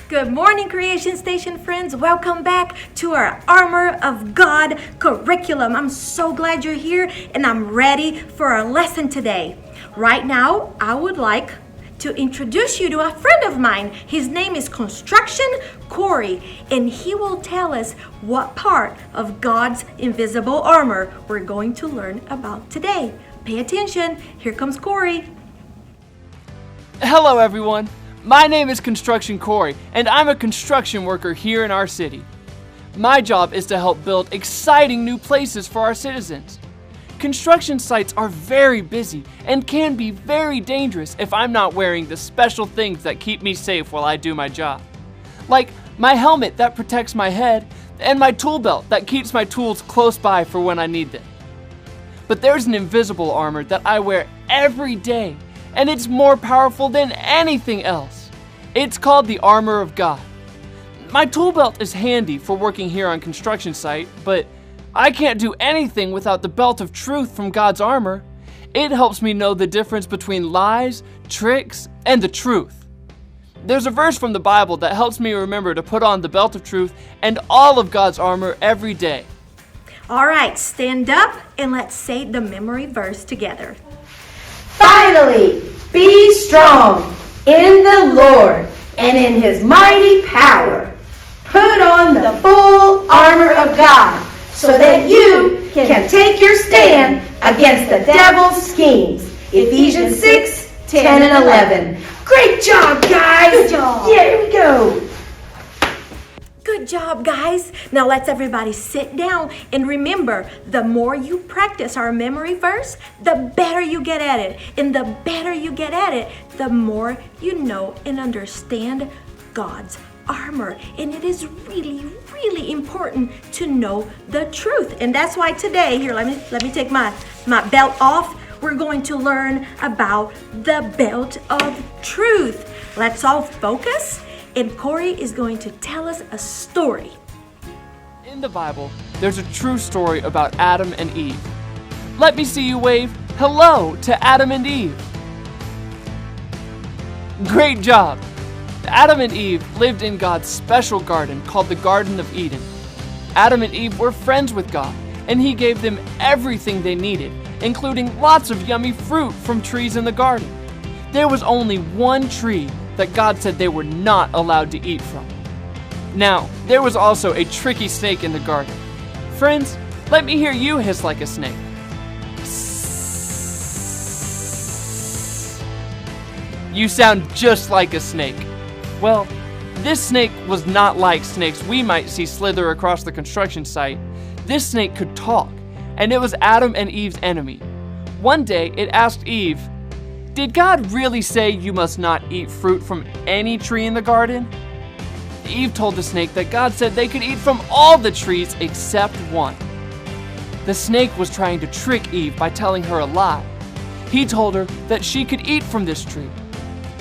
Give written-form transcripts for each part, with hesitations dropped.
Good morning, Creation Station friends. Welcome back to our Armor of God curriculum. I'm so glad you're here and I'm ready for our lesson today. Right now, I would like to introduce you to a friend of mine. His name is Construction Corey, and he will tell us what part of God's invisible armor we're going to learn about today. Pay attention. Here comes Corey. Hello, everyone. My name is Construction Corey, and I'm a construction worker here in our city. My job is to help build exciting new places for our citizens. Construction sites are very busy and can be very dangerous if I'm not wearing the special things that keep me safe while I do my job. Like my helmet that protects my head and my tool belt that keeps my tools close by for when I need them. But there's an invisible armor that I wear every day, and it's more powerful than anything else. It's called the Armor of God. My tool belt is handy for working here on construction site, but I can't do anything without the belt of truth from God's armor. It helps me know the difference between lies, tricks, and the truth. There's a verse from the Bible that helps me remember to put on the belt of truth and all of God's armor every day. All right, stand up and let's say the memory verse together. Finally, be strong in the Lord and in his mighty power. Put on the full armor of God so that you can take your stand against the devil's schemes. Ephesians 6, 10 and 11. Great job, guys. Good job. Yeah, here we go. Good job, guys. Now let's everybody sit down and remember, the more you practice our memory verse, the better you get at it. And the better you get at it, the more you know and understand God's armor. And it is really, really important to know the truth. And that's why today, here, let me take my belt off. We're going to learn about the belt of truth. Let's all focus. And Corey is going to tell us a story. In the Bible, there's a true story about Adam and Eve. Let me see you wave hello to Adam and Eve. Great job! Adam and Eve lived in God's special garden called the Garden of Eden. Adam and Eve were friends with God, and He gave them everything they needed, including lots of yummy fruit from trees in the garden. There was only one tree that God said they were not allowed to eat from. Now, there was also a tricky snake in the garden. Friends, let me hear you hiss like a snake. You sound just like a snake. Well, this snake was not like snakes we might see slither across the construction site. This snake could talk, and it was Adam and Eve's enemy. One day, it asked Eve, "Did God really say you must not eat fruit from any tree in the garden?" Eve told the snake that God said they could eat from all the trees except one. The snake was trying to trick Eve by telling her a lie. He told her that she could eat from this tree.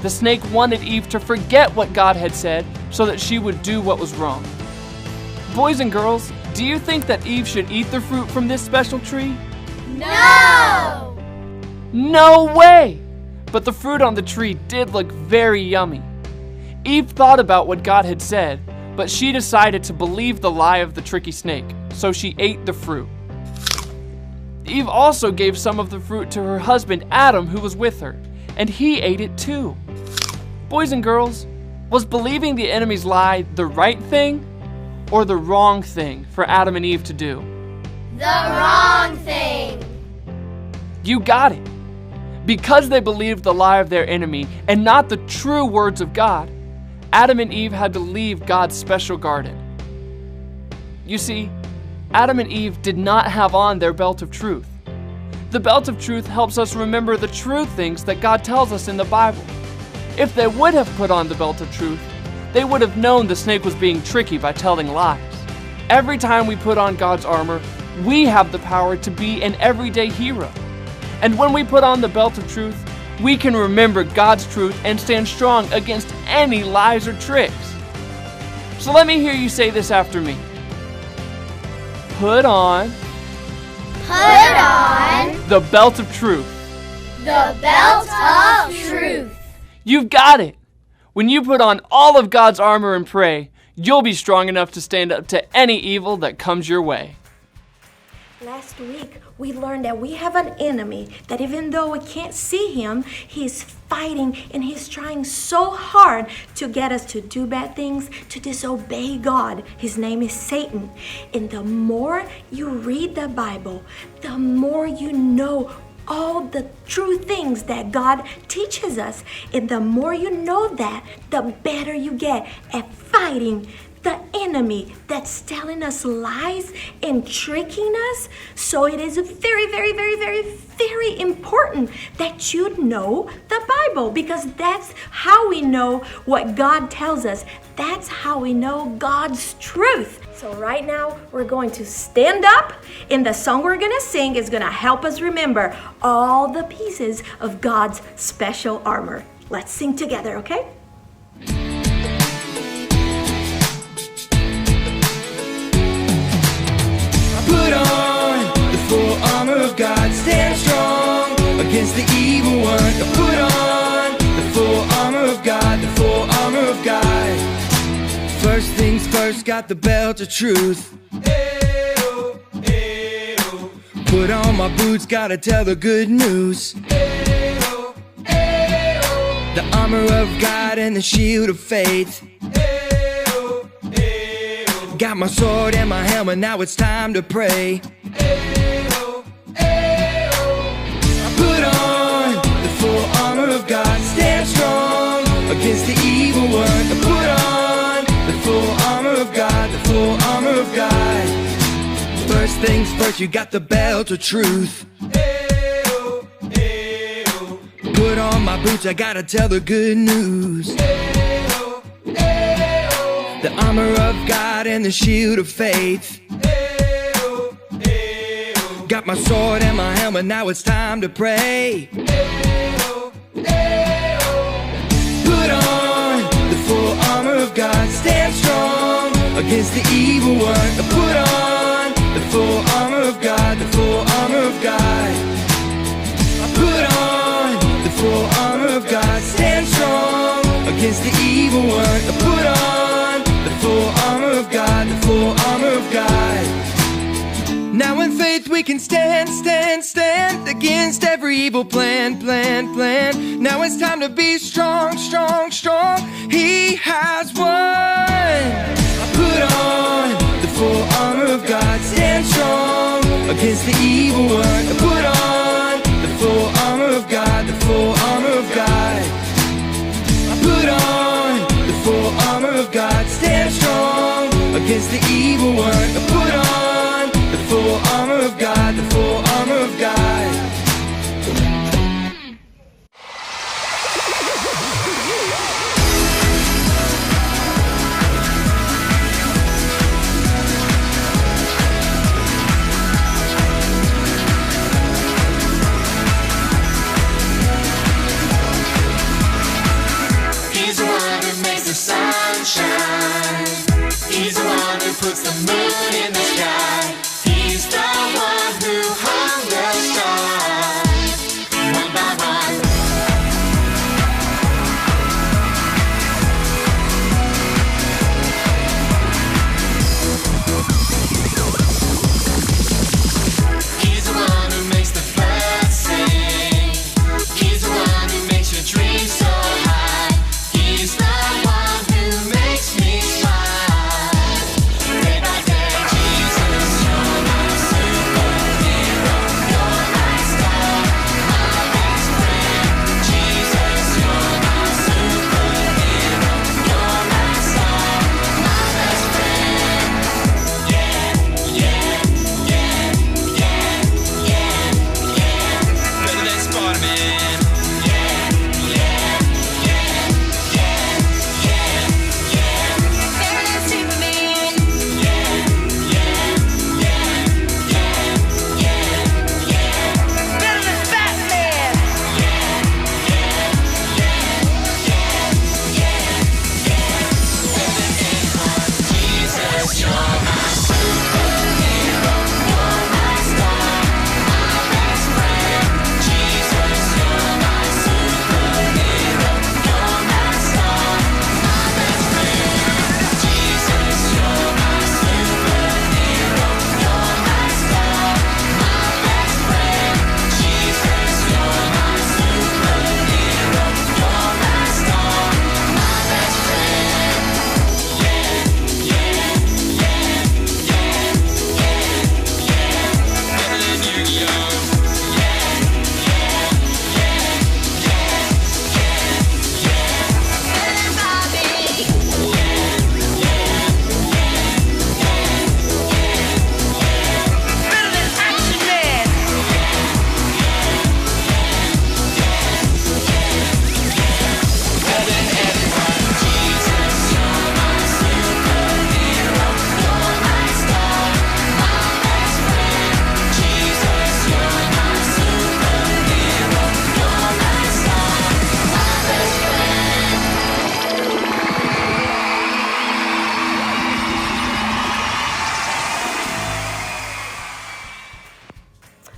The snake wanted Eve to forget what God had said so that she would do what was wrong. Boys and girls, do you think that Eve should eat the fruit from this special tree? No! No way! But the fruit on the tree did look very yummy. Eve thought about what God had said, but she decided to believe the lie of the tricky snake, so she ate the fruit. Eve also gave some of the fruit to her husband Adam, who was with her, and he ate it too. Boys and girls, was believing the enemy's lie the right thing or the wrong thing for Adam and Eve to do? The wrong thing. You got it. Because they believed the lie of their enemy and not the true words of God, Adam and Eve had to leave God's special garden. You see, Adam and Eve did not have on their belt of truth. The belt of truth helps us remember the true things that God tells us in the Bible. If they would have put on the belt of truth, they would have known the snake was being tricky by telling lies. Every time we put on God's armor, we have the power to be an everyday hero. And when we put on the belt of truth, we can remember God's truth and stand strong against any lies or tricks. So let me hear you say this after me. Put on the belt of truth. The belt of truth. You've got it. When you put on all of God's armor and pray, you'll be strong enough to stand up to any evil that comes your way. Last week, we learned that we have an enemy that even though we can't see him, he's fighting and he's trying so hard to get us to do bad things, to disobey God. His name is Satan. And the more you read the Bible, the more you know all the true things that God teaches us. And the more you know that, the better you get at fighting the enemy that's telling us lies and tricking us. So it is very, very, very, very, very important that you know the Bible, because that's how we know what God tells us. That's how we know God's truth. So right now we're going to stand up, and the song we're gonna sing is gonna help us remember all the pieces of God's special armor. Let's sing together, okay? Put on the full armor of God, stand strong against the evil one. Put on the full armor of God, the full armor of God. First things first, got the belt of truth. Ayo, ayo. Put on my boots, gotta tell the good news. Ayo, ayo. The armor of God and the shield of faith. Got my sword and my helmet, now it's time to pray. Ayo, ayo. I put on the full armor of God, stand strong against the evil one. I put on the full armor of God, the full armor of God. First things first, you got the belt of truth. Ayo, ayo. Put on my boots, I gotta tell the good news. Ayo, ayo. The armor of God and the shield of faith. Ayo, ayo. Got my sword and my helmet, now it's time to pray. Ayo, ayo. Put on the full armor of God, stand strong against the evil one. Put on the full armor of God, the full armor of God. Put on the full armor of God, stand strong against the evil one. Put on the full armor of God, the full armor of God. Now in faith we can stand, stand, stand against every evil plan, plan, plan. Now it's time to be strong, strong, strong. He has won. Put on the full armor of God, stand strong against the evil one. Put on the full armor of God, the full armor of God. Put on the full armor of God, stand strong against the evil one. Put on the full armor of God, the full armor of God.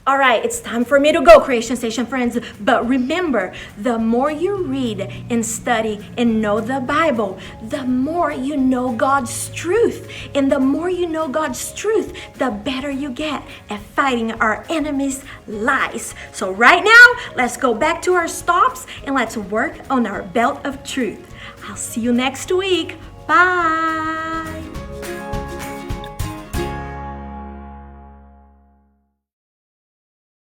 All right, it's time for me to go, Creation Station friends. But remember, the more you read and study and know the Bible, the more you know God's truth. And the more you know God's truth, the better you get at fighting our enemies' lies. So right now, let's go back to our stops and let's work on our belt of truth. I'll see you next week. Bye.